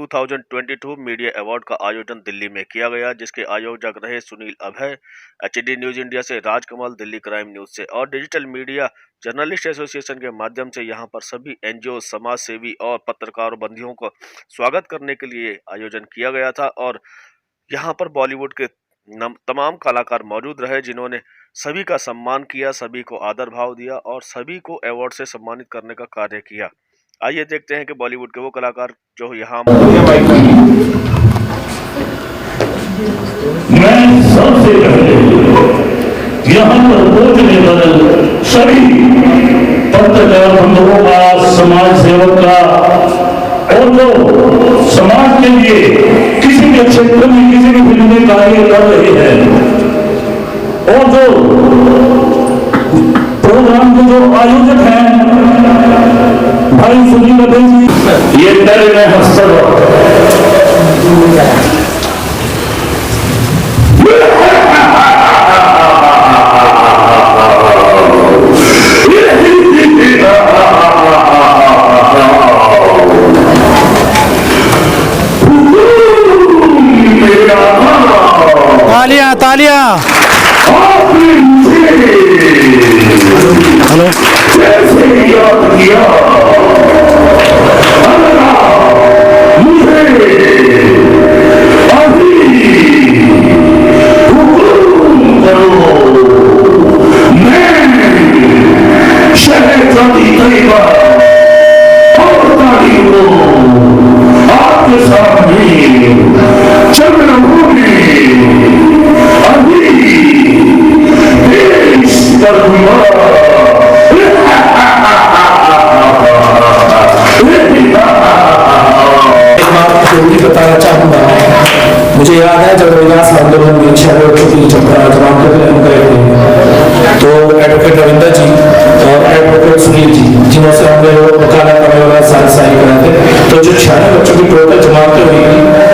2022 media award का आयोजन दिल्ली में किया गया, जिसके आयोजक रहे सुनील अभय। एचडी न्यूज इंडिया से राजकमल, दिल्ली क्राइम न्यूज से और डिजिटल मीडिया जर्नलिस्ट एसोसिएशन के माध्यम से यहां पर सभी एनजीओ, समाज सेवी और पत्रकार बंधुओं को स्वागत करने के लिए आयोजन किया गया था। और यहां पर बॉलीवुड के तमाम कलाकार मौजूद रहे, जिन्होंने सभी का सम्मान किया, सभी को आदर भाव दिया और सभी को अवार्ड से सम्मानित करने का कार्य किया। आइए देखते हैं कि बॉलीवुड के वो कलाकार जो यहाँ मैं सबसे पहले यहाँ पर पहुंचने वाले सभी पत्रकार बंधुओं का, समाज सेवक का और जो समाज के लिए किसी भी क्षेत्र में किसी भी फील्ड में कार्य कर रहे हैं और जो प्रोग्राम के जो आयोजक हैं भाई सुनील अभय जी, ये तेरे में हस्तर तालियां तालियां। हेलो, बताना चाहूंगा, मुझे याद है जब विकास आंदोलन में 6 बच्चों की जमात तो एडवोकेट रविंदर जी और एडवोकेट सुनील जी, जिनसे हम लोग काला कमेला सारी कराते, तो जो 6 बच्चों की टोटल जमात हुई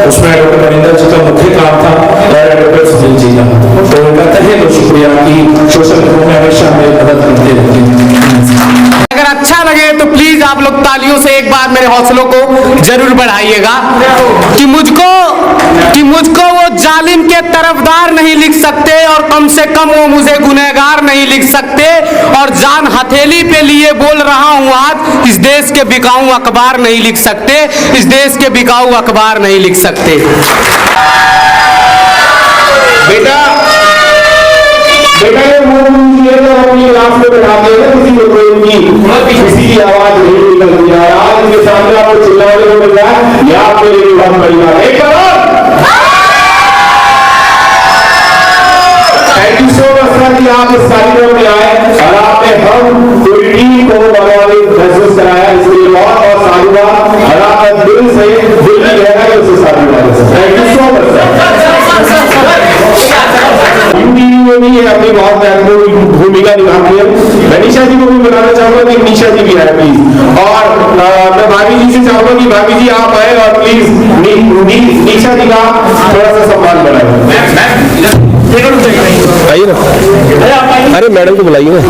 उसमें एडवोकेट रविंदर जी का मुख्य काम था और एडवोकेट सुनील जी का। तो उनका तहे तो शुक्रिया कि सोशल ग्रुप में हमेशा हमें मदद करते रहते हैं। अगर अच्छा लगे तो प्लीज आप लोग तालियों से एक बार मेरे हौसलों को जरूर बढ़ाइएगा कि मुझको वो जालिम के तरफदार नहीं लिख सकते और कम से कम वो मुझे गुनहगार नहीं लिख सकते। और जान हथेली पे लिए बोल रहा हूं आज, इस देश के बिकाऊ अखबार नहीं लिख सकते, इस देश के बिकाऊ अखबार नहीं लिख सकते। बेटा ये अपनी क्लास में बैठाते हैं, किसी को कोई किसी की आवाज नहीं निकलती है। आज इनके सामने आपको चिल्लाने को मिल रहा है, यह आपके लिए बहुत बड़ी बात है। थैंक यू सो मच कि आप इस कार्यक्रम में आए और आपने हम पूरी टीम को महसूस कराया, इसके लिए बहुत बहुत साधुवाद और आपका दिल से दिल की गहराई से साधुवाद। Thank you so much. में भी अपनी बहुत महत्वपूर्ण भूमिका निभाती है। मैं निशा जी को भी बताना चाहूंगा कि निशा जी भी है प्लीज, और मैं भाभी जी से चाहूंगा कि भाभी जी आप आए और प्लीज निशा जी का थोड़ा सा सम्मान बनाए। आइए ना, अरे मैडम को बुलाइए ना।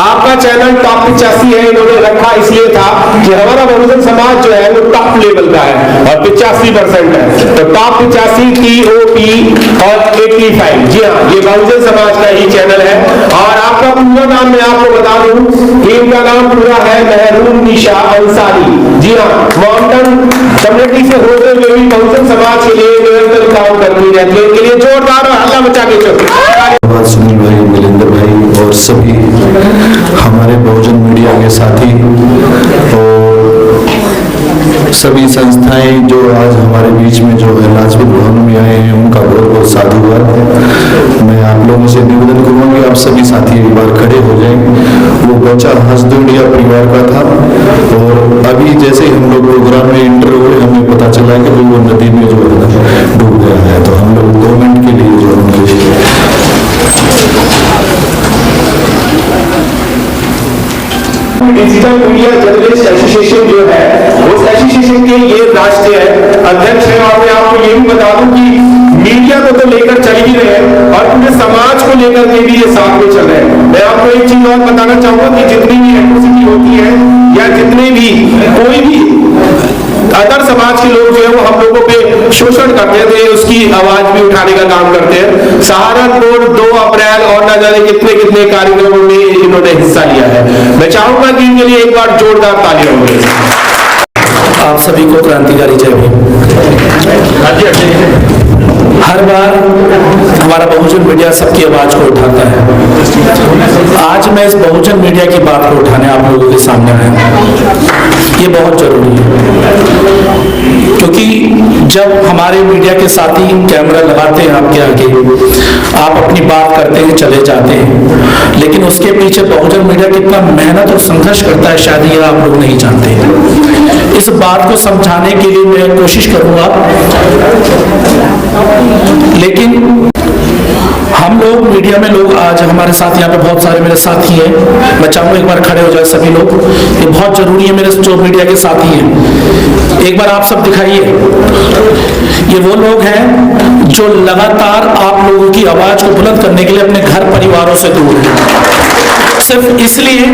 आपका चैनल टॉप 85 है, इन्होंने रखा इसलिए था कि हमारा बहुजन समाज जो है वो टॉप लेवल का है और 85% है, तो टॉप 85 TOP और 85। जी हाँ, ये बहुजन समाज का ही चैनल है। और आपका पूरा नाम मैं आपको बता दूं कि इनका नाम पूरा है महरून निशा अंसारी। जी हाँ, माउंटेन कम्युनिटी से होते हुए भी बहुजन समाज के लिए निरंतर काम करती रहती है। इनके लिए जोरदार हल्ला मचा के चलो। सुनील भाई, मिलिंदर भाई और सभी हमारे बहुजन मीडिया के साथी और सभी संस्थाएं जो आज हमारे बीच में जो है लाजपत भवन में आए हैं, उनका बहुत बहुत साधुवाद। मैं आप लोगों से निवेदन करूंगा कि आप सभी साथी एक बार खड़े हो जाएं। वो बच्चा हंसदो इंडिया परिवार का था और अभी जैसे हम लोग प्रोग्राम में इंटर हुए, हमें पता चला कि वो नदी में जो है डूब गया है। तो हम लोग 2 मिनट के लिए जो डिजिटल मीडिया जर्नलिस्ट एसोसिएशन जो है उस एसोसिएशन के ये राष्ट्रीय अध्यक्ष है। और मैं आपको ये भी बता दूं कि मीडिया को तो लेकर चल ही रहे हैं और पूरे समाज को लेकर के भी ये साथ में चल रहे हैं। मैं आपको एक चीज और बताना चाहूंगा कि जितनी भी एट्रोसिटी होती है या जितने भी कोई भी अदर समाज के लोग जो है वो हम लोगों पे शोषण करते हैं, तो उसकी आवाज भी उठाने का काम करते हैं। सहारनपुर 2 अप्रैल और न जाने कितने कितने कार्यक्रमों में इन्होंने हिस्सा लिया है। मैं चाहूंगा कि इनके लिए एक बार जोरदार तालियां होंगी। आप सभी को क्रांतिकारी जय भीम। हर बार हमारा बहुजन मीडिया सबकी आवाज को उठाता है। आज मैं इस बहुजन मीडिया की बात को उठाने आप लोगों के सामने आया। ये बहुत जरूरी है, क्योंकि जब हमारे मीडिया के साथी कैमरा लगाते हैं आपके आगे, आप अपनी बात करते हैं, चले जाते हैं, लेकिन उसके पीछे बहुजन मीडिया कितना मेहनत और संघर्ष करता है, शायद ये आप लोग नहीं जानते। इस बात को समझाने के लिए मैं कोशिश करूंगा, लेकिन हम लोग मीडिया में लोग आज हमारे साथ यहाँ पे बहुत सारे मेरे साथी हैं। मैं चाहूंगा एक बार खड़े हो जाए सभी लोग, ये बहुत जरूरी है मेरे जो मीडिया के साथी हैं। एक बार आप सब दिखाइए, ये वो लोग हैं जो लगातार आप लोगों की आवाज को बुलंद करने के लिए अपने घर परिवारों से दूर हैं, सिर्फ इसलिए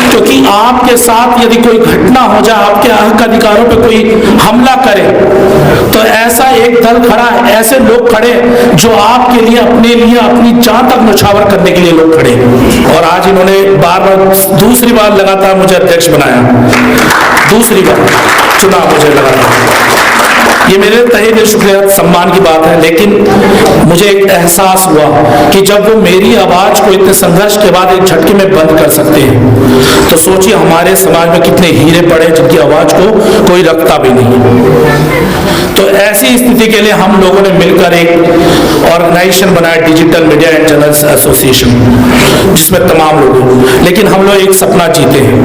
क्योंकि आपके साथ यदि कोई घटना हो जाए, आपके हक अधिकारों पे कोई हमला करे, तो ऐसा एक दल खड़ा है, ऐसे लोग खड़े जो आपके लिए, अपने लिए, अपनी जान तक न्यौछावर करने के लिए लोग खड़े। और आज इन्होंने बार दूसरी बार लगातार मुझे अध्यक्ष बनाया, दूसरी बार चुना मुझे लगातार। ये मेरे तहे दिल शुक्रिया सम्मान की बात है, लेकिन मुझे एक एहसास हुआ कि जब वो मेरी आवाज को इतने संघर्ष के बाद एक झटके में बंद कर सकते हैं, तो सोचिए हमारे समाज में कितने हीरे पड़े जिनकी आवाज को कोई रखता भी नहीं। तो ऐसी स्थिति के लिए हम लोगों ने मिलकर एक ऑर्गेनाइजेशन बनाया, digital media and journalist association, जिसमें तमाम लोग हैं। लेकिन हम लोग एक सपना जीते हैं,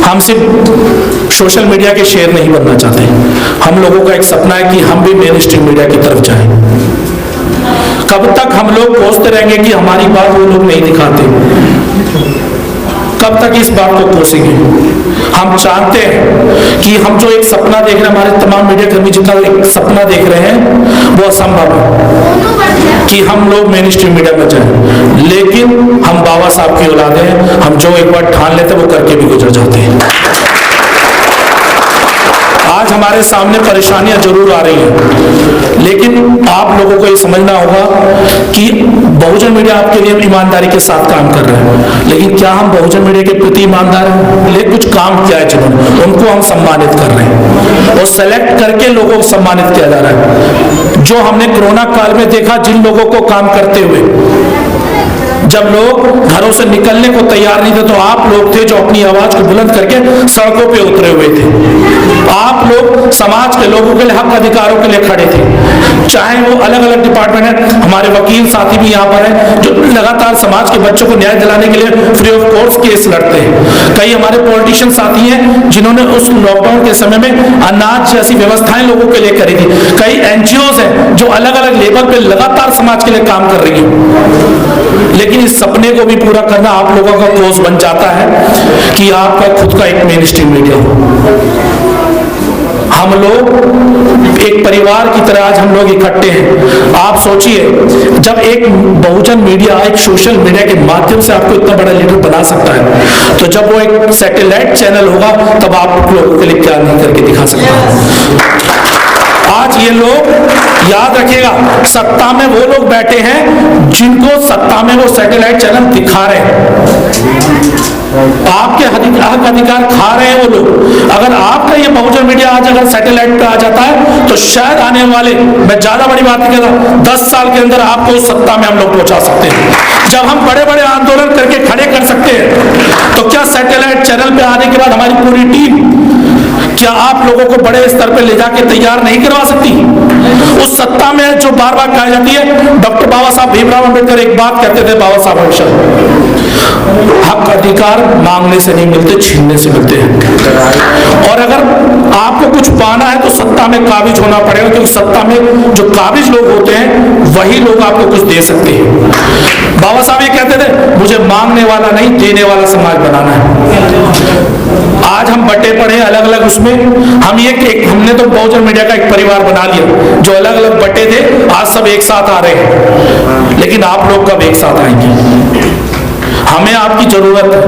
हम सिर्फ सोशल मीडिया के शेर नहीं बनना चाहते। हम लोगों का एक सपना है कि हम भी मेन स्ट्रीम मीडिया की तरफ जाएं। कब तक हम लोग कोसते रहेंगे कि हमारी बात वो लोग नहीं दिखाते? कब तक इस बात को कोसेंगे? हम चाहते हैं कि हम जो एक सपना देख रहे हैं, हमारे तमाम मीडिया कर्मी जितना एक सपना देख रहे हैं, वो असंभव है कि हम लोग मेन स्ट्रीम मीडिया में जाएं। लेकिन हम बाबा साहब की औलाद हैं, हम जो एक बार ठान लेते हैं वो करके भी गुजर जाते हैं। आज हमारे सामने परेशानियां जरूर आ रही हैं, लेकिन आप लोगों को ये समझना होगा कि बहुजन मीडिया आपके लिए ईमानदारी के साथ काम कर रहे हैं। लेकिन क्या हम बहुजन मीडिया के प्रति ईमानदार हैं? लेकिन कुछ काम किया है जिन्होंने, उनको हम सम्मानित कर रहे हैं और सेलेक्ट करके लोगों को सम्मानित किया जा रहा है। जो हमने कोरोना काल में देखा, जिन लोगों को काम करते हुए, जब लोग घरों से निकलने को तैयार नहीं थे, तो आप लोग थे जो अपनी आवाज को बुलंद करके सड़कों पे उतरे हुए थे। आप लोग समाज के लोगों के लिए, हक अधिकारों के लिए खड़े थे। चाहे वो अलग अलग डिपार्टमेंट है, हमारे वकील साथी भी यहाँ पर हैं जो लगातार समाज के बच्चों को न्याय दिलाने के लिए फ्री ऑफ कॉस्ट केस लड़ते हैं। कई हमारे पॉलिटिशियन साथी हैं जिन्होंने उस लॉकडाउन के समय में अनाज जैसी व्यवस्थाएं लोगों के लिए करी थी। कई एनजीओ हैं जो अलग अलग लेवल पे लगातार समाज के लिए काम कर रही है। लेकिन इस सपने को भी पूरा करना आप लोगों का कोर्स बन जाता है कि आपका खुद का एक मेन स्ट्रीम मीडिया हो। हम लोग एक परिवार की तरह आज हम लोग इकट्ठे हैं। आप सोचिए, जब एक बहुजन मीडिया, एक सोशल मीडिया के माध्यम से आपको इतना बड़ा लीडर बना सकता है, तो जब वो एक सैटेलाइट चैनल होगा, तब आप लोगों के लिए क्या नहीं करके दिखा सकता है। आज ये लोग याद रखिएगा, सत्ता में वो लोग बैठे हैं जिनको सत्ता में वो सैटेलाइट चैनल दिखा रहे हैं। आपके हक अधिकार खा रहे हैं वो लोग। अगर आपका ये बहुजन मीडिया आज अगर सैटेलाइट पे आ जाता है, तो शायद आने वाले, मैं ज्यादा बड़ी बात नहीं कहता, 10 साल के अंदर आपको उस सत्ता में हम लोग पहुंचा सकते हैं। जब हम बड़े बड़े आंदोलन करके खड़े कर सकते हैं, तो क्या सैटेलाइट चैनल पे आने के बाद हमारी पूरी टीम, क्या आप लोगों को बड़े स्तर पे ले जाके तैयार नहीं करवा सकती? उस सत्ता में जो बार बार कहा जाती है, डॉक्टर बाबा साहब भीमराव अंबेडकर एक बात कहते थे, बाबा साहब हमेशा, हक अधिकार मांगने से नहीं मिलते, छीनने से मिलते हैं। और अगर आपको कुछ पाना है तो सत्ता में काबिज होना पड़ेगा, क्योंकि सत्ता में जो काबिज लोग होते हैं वही लोग आपको कुछ दे सकते हैं। बाबा साहब ये कहते थे, मुझे मांगने वाला नहीं, देने वाला समाज बनाना है। आज हम बटे पड़े अलग अलग उसमें, हम ये हमने तो बहुजन मीडिया का एक परिवार बना लिया, जो अलग अलग बटे थे आज सब एक साथ आ रहे हैं। लेकिन आप लोग कब एक साथ आएंगे? हमें आपकी जरूरत है।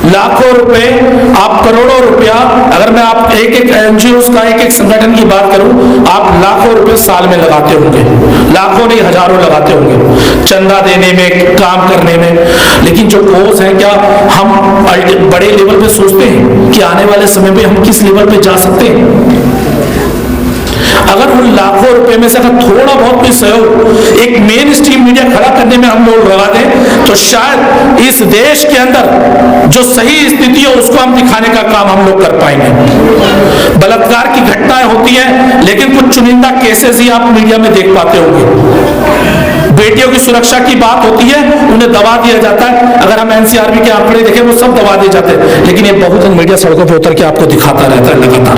लाखों रुपए, आप करोड़ों रुपया, अगर मैं आप एक एनजीओ का एक संगठन की बात करूं, आप लाखों रुपए साल में लगाते होंगे, लाखों नहीं हजारों लगाते होंगे चंदा देने में, काम करने में। लेकिन जो कोर्स है, क्या हम बड़े लेवल पे सोचते हैं कि आने वाले समय में हम किस लेवल पे जा सकते हैं? अगर उन लाखों रुपए में से अगर थोड़ा बहुत भी सहयोग एक मेन स्ट्रीम मीडिया खड़ा करने में हम लोग लगा दें, तो शायद इस देश के अंदर जो सही स्थिति है उसको हम दिखाने का काम हम लोग कर पाएंगे। बलात्कार की घटनाएं होती हैं, लेकिन कुछ चुनिंदा केसेस ही आप मीडिया में देख पाते होंगे। बेटियों की सुरक्षा की बात होती है, उन्हें दबा दिया जाता है। अगर हम एनसीआरबी के आंकड़े देखें, वो सब दबा दिए जाते हैं, लेकिन ये बहुजन मीडिया सड़कों पर उतर के आपको दिखाता रहता है लगातार।